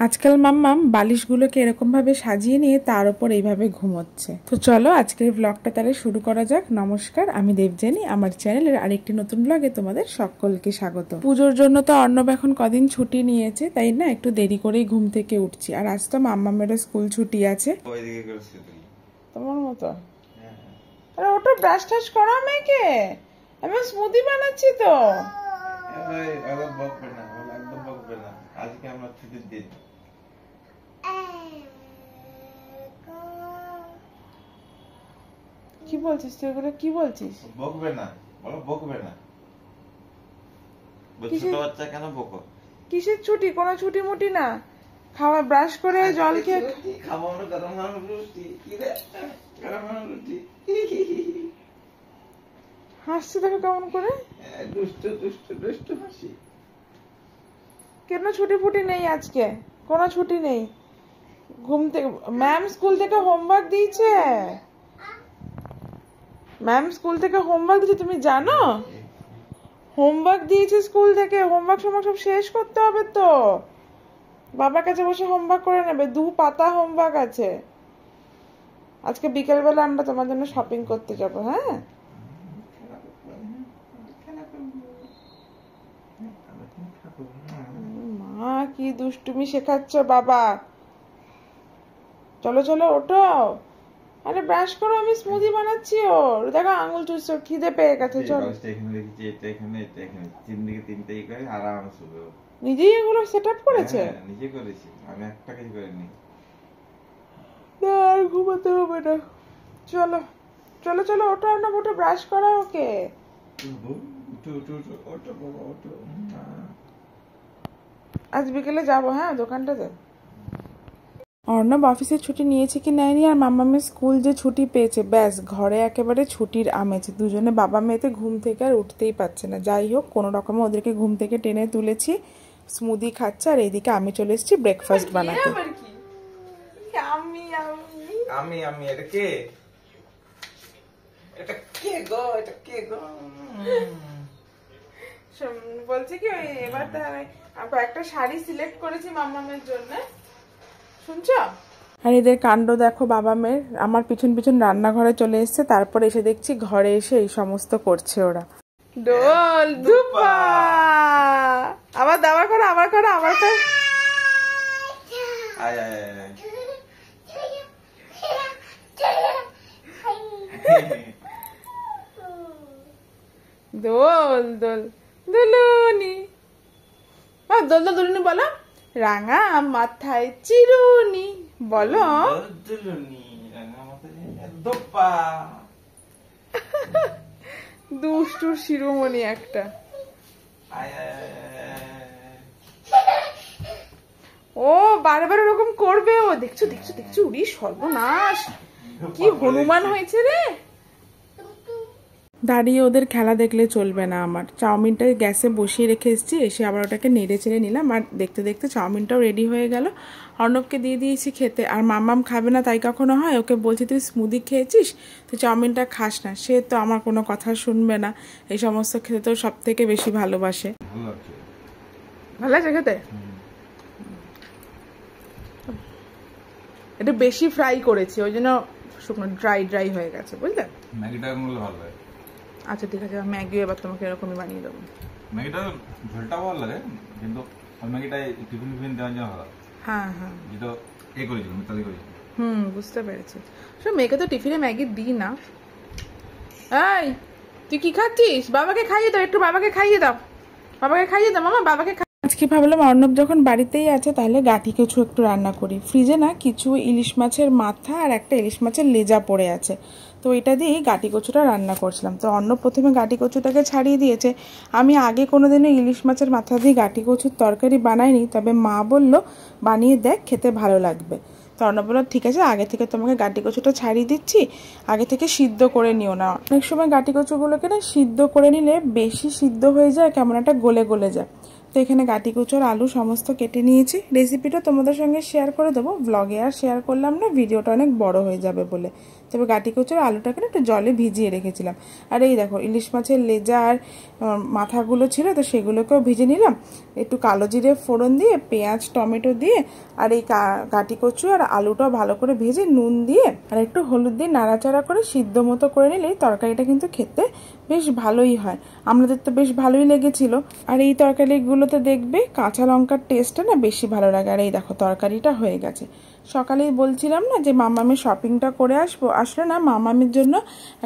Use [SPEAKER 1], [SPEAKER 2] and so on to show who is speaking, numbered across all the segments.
[SPEAKER 1] আজকাল মাম্মাম বালিশগুলোকে এরকম ভাবে সাজিয়ে নিয়ে তার উপর এইভাবে ঘুমোচ্ছে। তো চলো আজকের ব্লগটা তাহলে শুরু করা যাক। নমস্কার, আমি দেবযানী। আমার চ্যানেলের আরেকটি নতুন ব্লগে তোমাদের সকলকে স্বাগত। পুজোর জন্য তো অর্ণব এখন কদিন ছুটি নিয়েছে, তাই না একটু দেরি করেই ঘুম থেকে উঠছি। আর আজ তো মাম্মামেরও স্কুল ছুটি আছে। তোমার মতো আরে ওটা ব্রাশ টাশ করা মেয়েকে, আমি স্মুদি বানাচ্ছি তো।
[SPEAKER 2] আজকে আমরা ছুটির দিন।
[SPEAKER 1] কি বলছিস তুই এগুলো? কি বলছিস?
[SPEAKER 2] বকবে না, বলো বকবে না। ছোট বাচ্চা কেন বকো?
[SPEAKER 1] কিসের ছুটি? কোনো ছুটি মুটি না। খাওয়া ব্রাশ করে জল খেয়ে
[SPEAKER 2] খাবার গরম গরম রুটি। কি রে গরম গরম রুটি?
[SPEAKER 1] হাসছে দেখো কেমন করে,
[SPEAKER 2] দুষ্টু দুষ্টু দুষ্টু হাসি।
[SPEAKER 1] কেন ছুটি ফুটি নেই আজকে? কোনো ছুটি নেই। ঘুম থেকে ম্যাম স্কুল থেকে হোমওয়ার্ক দিয়েছে। ম্যাম স্কুল থেকে হোমওয়ার্ক দিয়েছে, তুমি জানো? হোমওয়ার্ক দিয়েছে স্কুল থেকে। হোমওয়ার্ক সব শেষ করতে হবে তো। বাবার কাছে বসে হোমওয়ার্ক করে নেবে। 2 পাতা হোমওয়ার্ক আছে। আজকে বিকেলবেলা আমরা তোমার জন্য শপিং করতে যাব। হ্যাঁ, মা কি দুষ্টুমি শেখাচ্ছ বাবা। চলো চলো ওঠো। আরে ব্রাশ করো, আমি স্মুদি বানাচ্ছি। ওর দেখো আঙুল চুষছে, খিদে পেয়ে গেছে। চলো নিজেই এগুলো সেট আপ করেছে।
[SPEAKER 2] নিজে করেছি, আমি একটা কিছু করিনি।
[SPEAKER 1] আর ঘুমাতে হবে না। চলো চলো চলো ওঠো না, ওঠো ব্রাশ করা ওকে। আজ বিকেলে যাবো, হ্যাঁ দোকানটাতে। অর্ণব অফিসের ছুটি নিয়েছে কি নেয়নি, আর মাম্মামের স্কুল যে ছুটি পেয়েছে, ব্যাস ঘরে একেবারে ছুটির আমেজ। দুজনে বাবা মেয়েতে ঘুম থেকে আর উঠতেই পারছে না। যাই হোক, কোনো রকমে ওদেরকে ঘুম থেকে টেনে তুলেছি। স্মুদি খাচ্ছে, আর এইদিকে আমি চলে এসেছি ব্রেকফাস্ট বানাতে।
[SPEAKER 2] আমি এটা কে? এটা কে গো? এটা কে গো?
[SPEAKER 1] বলছে কি এবার একটা শাড়ি সিলেক্ট করেছি মাম্মামের জন্য, শুনছো? আর এদের কাণ্ড দেখো বাবা মেয়ের। আমার পিছন পিছন রান্নাঘরে চলে এসছে, তারপর এসে দেখছি ঘরে এসে এই সমস্ত করছে ওরা। ডোল দুপা আবার দাবার করো, আবার করো, আবার করো।
[SPEAKER 2] আয় আয় আয়।
[SPEAKER 1] দোল দোল দুলুনি, দোল দোল দুলুনি বলো। রাঙা মাথায় চিরুনি বলো। দুষ্টুর শিরোমণি একটা। ও বারবার ওরকম করবে ও। দেখছো দেখছো দেখছো, উড়ি সর্বনাশ, কি হনুমান হয়েছে রে। দাঁড়িয়ে ওদের খেলা দেখলে চলবে না। আমার চাউমিনটা গ্যাসে বসিয়ে রেখে এসেছি, এসে আবার ওটাকে নেড়ে চেড়ে নিলাম। আর দেখতে দেখতে চাউমিনটাও রেডি হয়ে গেল। অর্ণবকে দিয়ে দিয়েছি খেতে। আর মাম্মাম খাবে না তাই কখনো হয়? ওকে বলছি তুই স্মুদি খেয়েছিস, তুই চাউমিনটা খাস না। সে তো আমার কোনো কথা শুনবে না। এই সমস্ত খেতে তো সব থেকে বেশি ভালোবাসে। ভালো লাগছে খেতে? এটা বেশি ফ্রাই করেছি, ওই জন্য শুকনো ড্রাই ড্রাই হয়ে গেছে, বুঝলে?
[SPEAKER 2] ম্যাগিটা ভালো লাগে।
[SPEAKER 1] আচ্ছা ঠিক আছে, ম্যাগি এবার তোমাকে এরকমই বানিয়ে দেবো।
[SPEAKER 2] ম্যাগিটা ঝোলটা ভালো লাগে, কিন্তু ম্যাগিটা টিফিন টিফিন দেওয়ার জন্য ভালো।
[SPEAKER 1] হ্যাঁ হ্যাঁ,
[SPEAKER 2] যেটা এ করেছিল মিতালি করেছিল।
[SPEAKER 1] বুঝতে পেরেছি। সব মেয়েকে তো টিফিনে ম্যাগি দিই না। এই তুই কি খাচ্ছিস? বাবাকে খাইয়ে দাও, একটু বাবাকে খাইয়ে দাও, বাবাকে খাইয়ে দাও মামা, বাবাকে। আজকে ভাবলাম অর্ণব যখন বাড়িতেই আছে তাহলে গাঠি কিছু একটু রান্না করি। ফ্রিজে না কিছু ইলিশ মাছের মাথা আর একটা ইলিশ মাছের লেজা পড়ে আছে, তো এটা দিয়েই গাটি কচুটা রান্না করছিলাম। তো অর্ণব প্রথমে গাটি কচুটাকে ছাড়িয়ে দিয়েছে। আমি আগে কোনোদিনও ইলিশ মাছের মাথা দিয়ে গাটি কচুর তরকারি বানাইনি, তবে মা বলল বানিয়ে দেখ, খেতে ভালো লাগবে। তো অর্ণব বলল ঠিক আছে, আগে থেকে তোমাকে গাটি কচুটা ছাড়িয়ে দিচ্ছি, আগে থেকে সিদ্ধ করে নিও না। অনেক সময় গাটি কচুগুলোকে না সিদ্ধ করে নিলে বেশি সিদ্ধ হয়ে যায়, কেমন একটা গলে গলে যায়। তো এখানে গাটি কচুর আলু সমস্ত কেটে নিয়েছি। রেসিপিটা তোমাদের সঙ্গে শেয়ার করে দেবো, ব্লগে আর শেয়ার করলাম না, ভিডিওটা অনেক বড় হয়ে যাবে বলে। তবে গাটি কচুর আলুটাকে একটু জলে ভিজিয়ে রেখেছিলাম। আর এই দেখো ইলিশ মাছের লেজা আর মাথাগুলো ছিল, তো সেগুলোকেও ভেজে নিলাম। একটু কালো জিরে ফোড়ন দিয়ে, পেঁয়াজ টমেটো দিয়ে, আর এই গাটি কচু আর আলুটাও ভালো করে ভেজে নুন দিয়ে আর একটু হলুদ দিয়ে নাড়াচাড়া করে সিদ্ধ মতো করে নিলেই তরকারিটা কিন্তু খেতে বেশ ভালোই হয়। আমাদের তো বেশ ভালোই লেগেছিল। আর এই তরকারিগুলোতে দেখবে কাঁচা লঙ্কার টেস্টটা না বেশি ভালো লাগে। আর এই দেখো তরকারিটা হয়ে গেছে। সকালেই বলছিলাম না যে মামামের শপিংটা করে আসলে না মামামের জন্য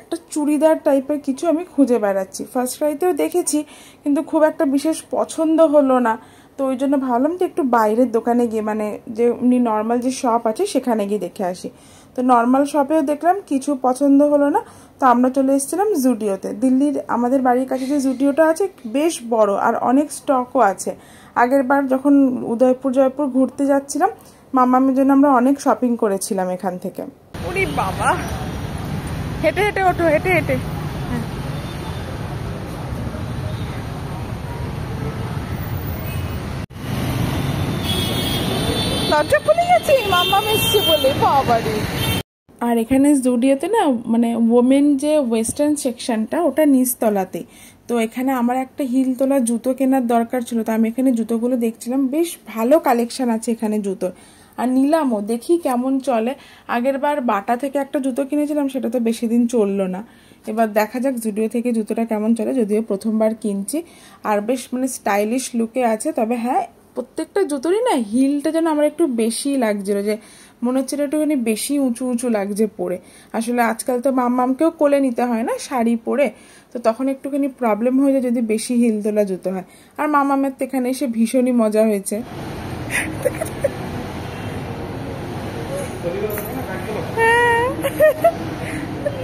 [SPEAKER 1] একটা চুড়িদার টাইপের কিছু আমি খুঁজে বেড়াচ্ছি। ফার্স্ট ক্রাইতেও দেখেছি, কিন্তু খুব একটা বিশেষ পছন্দ হলো না। তো ওই জন্য ভাবলাম যে একটু বাইরের দোকানে গিয়ে, মানে যে এমনি নর্মাল যে শপ আছে সেখানে গিয়ে দেখে আসি। তো নর্মাল শপেও দেখলাম কিছু পছন্দ হলো না, তো আমরা চলে এসেছিলাম জুডিওতে। দিল্লির আমাদের বাড়ির কাছে যে জুডিওটা আছে বেশ বড় আর অনেক স্টকও আছে। আগের বার যখন উদয়পুর জয়পুর ঘুরতে যাচ্ছিলাম, মামামের জন্য আমরা অনেক শপিং করেছিলাম এখান থেকে। ওরে বাবা, হেঁটে হেঁটে ওঠো, হেঁটে হেঁটে। দরজা খুলে গেছে, মামাম এসছে বলে, বাবারে। আর এখানে জুডিওতে না মানে ওমেন যে ওয়েস্টার্ন সেকশনটা ওটা নিচতলাতে। তো এখানে আমার একটা হিল তোলা জুতো কেনার দরকার ছিল, তো আমি এখানে জুতোগুলো দেখছিলাম। বেশ ভালো কালেকশন আছে এখানে জুতোর, আর নিলামও, দেখি কেমন চলে। আগের বার বাটা থেকে একটা জুতো কিনেছিলাম, সেটা তো বেশি দিন চললো না। এবার দেখা যাক জুডিও থেকে জুতোটা কেমন চলে, যদিও প্রথমবার কিনছি। আর বেশ মানে স্টাইলিশ লুকে আছে। তবে হ্যাঁ, প্রত্যেকটা জুতোরই না হিলটা যেন আমার একটু বেশি লাগছিল, যে মনে হচ্ছিল একটুখানি বেশি উঁচু উঁচু লাগছে পরে। আসলে আজকাল তো মামকেও কোলে নিতে হয় না শাড়ি পরে, তো তখন একটুখানি প্রবলেম হয়ে যায় যদি বেশি হিল তোলা জুতো হয়। আর মামামের তো এখানে এসে ভীষণই মজা হয়েছে।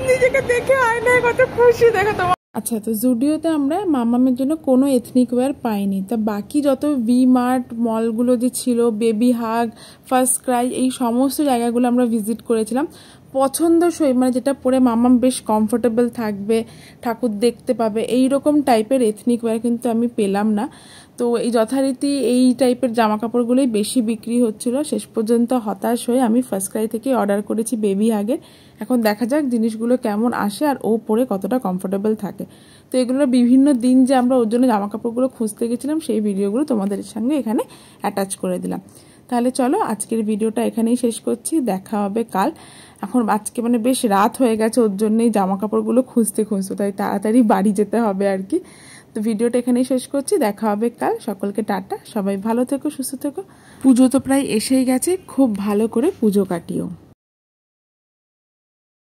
[SPEAKER 1] নিজেকে দেখে আয়নায় কত খুশি দেখো তোমার। আচ্ছা, তো জুডিওতে আমরা মামামের জন্য কোনো এথনিক ওয়্যার পাইনি। তা বাকি যত ভি মার্ট মলগুলো যে ছিল, বেবি হাগ, ফার্স্ট ক্রাই, এই সমস্ত জায়গাগুলো আমরা ভিজিট করেছিলাম। পছন্দসই, মানে যেটা পরে মামাম বেশ কমফোর্টেবল থাকবে, ঠাকুর দেখতে পাবে, এই রকম টাইপের এথনিক ওয়্যার কিন্তু আমি পেলাম না। তো এই যথারীতি এই টাইপের জামা কাপড়গুলোই বেশি বিক্রি হচ্ছিল। শেষ পর্যন্ত হতাশ হয়ে আমি ফার্স্ট ক্রাই থেকে অর্ডার করেছি বেবি হাগের। এখন দেখা যাক জিনিসগুলো কেমন আসে আর ও পরে কতটা কমফোর্টেবল থাকে। তো এগুলো বিভিন্ন দিন যে আমরা ওর জন্য জামা কাপড়গুলো খুঁজতে গেছিলাম, সেই ভিডিওগুলো তোমাদের সঙ্গে এখানে অ্যাটাচ করে দিলাম। তাহলে চলো আজকের ভিডিওটা এখানেই শেষ করছি, দেখা হবে কাল। এখন আজকে মানে বেশ রাত হয়ে গেছে, ওর জন্যই জামা কাপড়গুলো খুঁজতে তাই তাড়াতাড়ি বাড়ি যেতে হবে আর কি। তো ভিডিওটা এখানেই শেষ করছি, দেখা হবে কাল। সকলকে টাটা, সবাই ভালো থেকো, সুস্থ থেকো। পুজো তো প্রায় এসেই গেছে, খুব ভালো করে পুজো কাটিও।